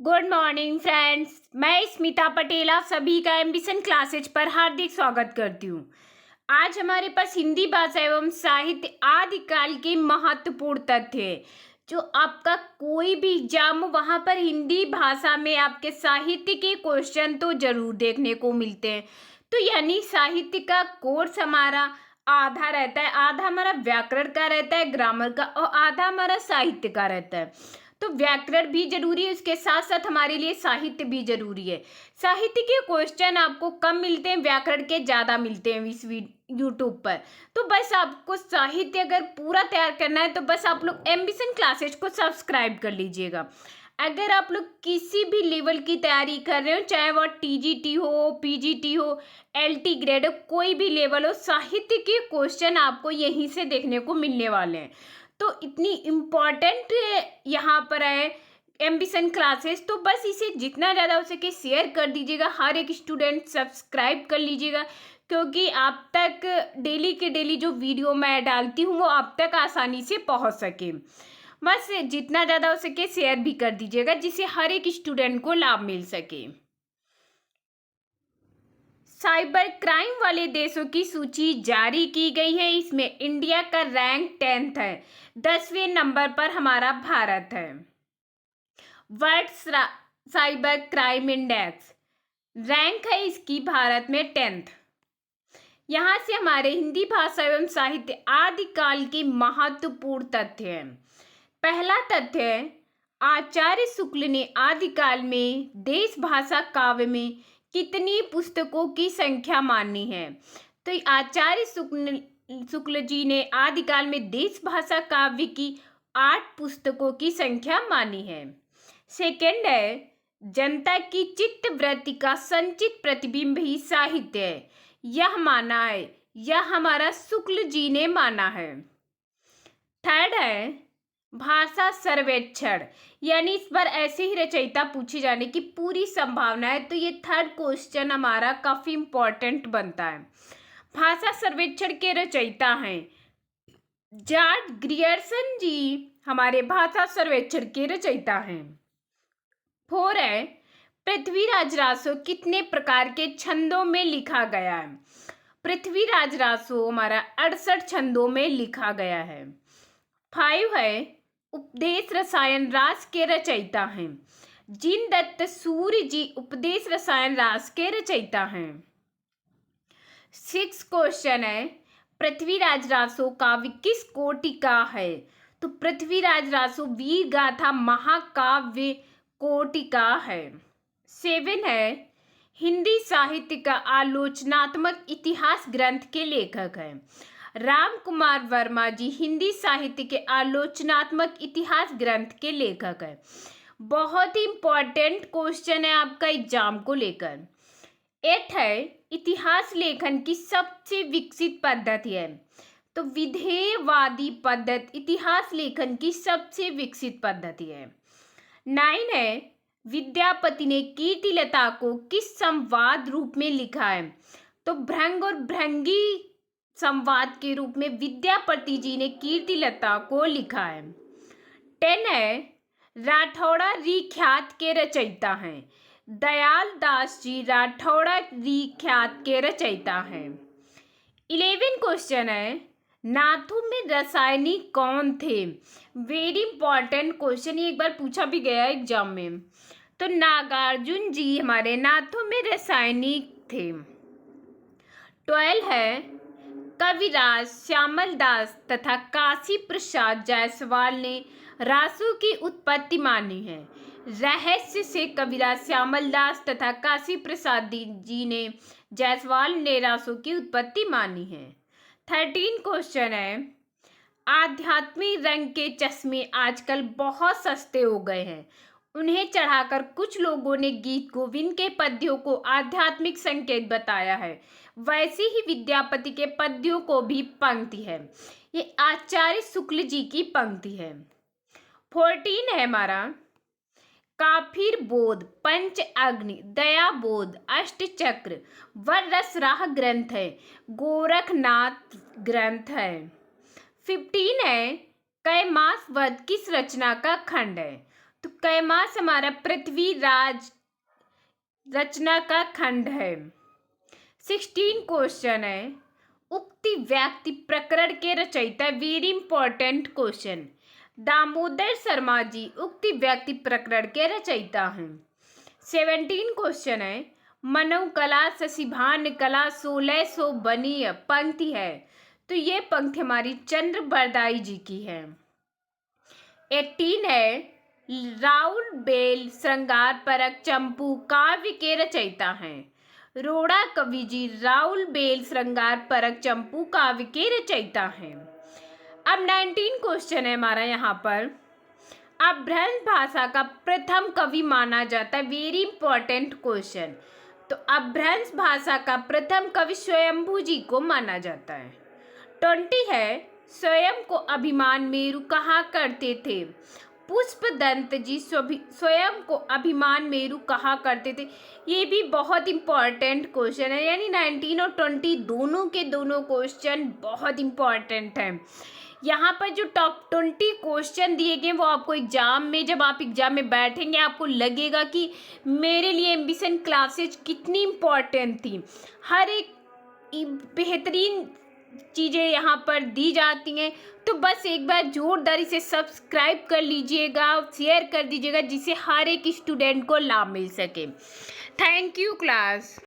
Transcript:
Good morning friends. मैं स्मिता पटेल आप सभी का एम्बिशन क्लासेज पर हार्दिक स्वागत करती हूँ। आज हमारे पास हिंदी भाषा एवं साहित्य आदिकाल के महत्वपूर्ण तथ्य है। जो आपका कोई भी एग्जाम वहाँ पर हिंदी भाषा में आपके साहित्य के क्वेश्चन तो जरूर देखने को मिलते हैं। तो यानी साहित्य का कोर्स हमारा आधा रहता है, आधा हमारा व्याकरण का रहता है, ग्रामर का, और आधा हमारा साहित्य का रहता है। तो व्याकरण भी जरूरी है, उसके साथ साथ हमारे लिए साहित्य भी जरूरी है। साहित्य के क्वेश्चन आपको कम मिलते हैं, व्याकरण के ज़्यादा मिलते हैं इस यूट्यूब पर। तो बस आपको साहित्य अगर पूरा तैयार करना है तो बस आप लोग एम्बिशन क्लासेज को सब्सक्राइब कर लीजिएगा। अगर आप लोग किसी भी लेवल की तैयारी कर रहे हो, चाहे वह टीजीटी हो, पीजीटी हो, एलटी ग्रेड हो, कोई भी लेवल हो, साहित्य के क्वेश्चन आपको यहीं से देखने को मिलने वाले हैं। तो इतनी इम्पॉर्टेंट यहाँ पर है एम्बिशन क्लासेस। तो बस इसे जितना ज़्यादा हो सके शेयर कर दीजिएगा, हर एक स्टूडेंट सब्सक्राइब कर लीजिएगा, क्योंकि आप तक डेली के डेली जो वीडियो मैं डालती हूँ वो आप तक आसानी से पहुँच सके। बस जितना ज़्यादा हो सके शेयर भी कर दीजिएगा, जिससे हर एक स्टूडेंट को लाभ मिल सके। साइबर क्राइम वाले देशों की सूची जारी की गई है। इसमें इंडिया का रैंक 10th है, 10वें नंबर पर हमारा भारत है। World cyber crime index rank है इसकी भारत में 10th। यहाँ से हमारे हिंदी भाषा एवं साहित्य आदिकाल के महत्वपूर्ण तथ्य हैं। पहला तथ्य है, आचार्य शुक्ल ने आदिकाल में देश भाषा काव्य में कितनी पुस्तकों की संख्या मानी है। तो आचार्य शुक्ल जी ने आदिकाल में देश भाषा काव्य की 8 पुस्तकों की संख्या मानी है। सेकंड है, जनता की चित्त वृत्ति का संचित प्रतिबिंब ही साहित्य है, यह माना है, यह हमारा शुक्ल जी ने माना है। थर्ड है, भाषा सर्वेक्षण, यानी इस बार ऐसे ही रचयिता पूछे जाने की पूरी संभावना है। तो ये थर्ड क्वेश्चन हमारा काफी इंपॉर्टेंट बनता है। भाषा सर्वेक्षण के रचयिता हैं जॉर्ज ग्रियर्सन जी, हमारे भाषा सर्वेक्षण के रचयिता हैं। 4 है, पृथ्वीराज रासो कितने प्रकार के छंदों में लिखा गया है। पृथ्वीराज रासो हमारा 68 छंदों में लिखा गया है। 5 है, उपदेश रसायन रास के रचयिता हैं जिन दत्त सूर्य जी, उपदेश रसायन रास के रचयिता हैं। 6 क्वेश्चन है, पृथ्वीराज रासो काव्य किस कोटि का है। तो पृथ्वीराज रासो वीर गाथा महाकाव्य कोटि का है। 7 है, हिंदी साहित्य का आलोचनात्मक इतिहास ग्रंथ के लेखक हैं। राम कुमार वर्मा जी हिंदी साहित्य के आलोचनात्मक इतिहास ग्रंथ के लेखक हैं। बहुत ही इंपॉर्टेंट क्वेश्चन है आपका एग्जाम को लेकर। 8 है, इतिहास लेखन की सबसे विकसित पद्धति है। तो विधेयवादी पद्धति इतिहास लेखन की सबसे विकसित पद्धति है। 9 है, विद्यापति ने कीर्तिलता को किस संवाद रूप में लिखा है। तो भृंग और भृंगी संवाद के रूप में विद्यापति जी ने कीर्तिलता को लिखा है। 10 है, राठौड़ा रीख्यात के रचयिता हैं। दयाल दास जी राठौड़ा रीख्यात के रचयिता हैं। 11 क्वेश्चन है, नाथों में रासायनिक कौन थे। वेरी इंपॉर्टेंट क्वेश्चन, ये एक बार पूछा भी गया एग्जाम में। तो नागार्जुन जी हमारे नाथों में रासायनिक थे। 12 है, कविराज श्यामल दास तथा काशी प्रसाद जायसवाल ने रासो की उत्पत्ति मानी है। रहस्य से कविराज श्यामल दास तथा काशी प्रसाद जी ने जायसवाल ने रासो की उत्पत्ति मानी है। 13 क्वेश्चन है, आध्यात्मिक रंग के चश्मे आजकल बहुत सस्ते हो गए हैं, उन्हें चढ़ाकर कुछ लोगों ने गीत गोविंद के पद्यों को आध्यात्मिक संकेत बताया है। वैसे ही विद्यापति के पद्यों को भी पंक्ति है। ये आचार्य शुक्ल जी की पंक्ति है। 14 है हमारा, काफिर बोध, पंच अग्नि, दया बोध, अष्टचक्र, वर रसराह ग्रंथ है, गोरखनाथ ग्रंथ है। 15 है, कैमास वध किस रचना का खंड है। तो कैमास हमारा पृथ्वी राज रचना का खंड है। 16 क्वेश्चन है। उक्ति व्यक्ति प्रकरण के रचयिता, very important question. Damodar Sharma ji Ukti Vyakti Prakaran के रचयिता हैं। 17 क्वेश्चन है। मनव कला शशिभान कला 1600 बनी पंक्ति है, तो ये पंक्ति हमारी चंद्र बरदाई जी की है। 18 है। राउल बेल श्रृंगार परक चंपू काव्य के रचयिता हैं। रोड़ा कवि जी राउल बेल श्रृंगार परक चंपू काव्य के रचयिता हैं। अब 19 क्वेश्चन है हमारा यहाँ पर। अपभ्रंश भाषा का प्रथम कवि माना जाता है, वेरी इंपॉर्टेंट क्वेश्चन। तो अपभ्रंश भाषा का प्रथम कवि स्वयंभू जी को माना जाता है। 20 है। स्वयं को अभिमान मेरु कहा करते थे। पुष्पदंत जी स्वयं को अभिमान मेरु कहा करते थे। ये भी बहुत इंपॉर्टेंट क्वेश्चन है, यानी 19 और 20 दोनों के दोनों क्वेश्चन बहुत इंपॉर्टेंट हैं। यहाँ पर जो टॉप 20 क्वेश्चन दिए गए वो आपको एग्जाम में, जब आप एग्जाम में बैठेंगे आपको लगेगा कि मेरे लिए एम्बिशन क्लासेज कितनी इम्पोर्टेंट थी। हर एक बेहतरीन चीज़ें यहाँ पर दी जाती हैं। तो बस एक बार जोरदारी से सब्सक्राइब कर लीजिएगा, शेयर कर दीजिएगा, जिससे हर एक स्टूडेंट को लाभ मिल सके। Thank you class.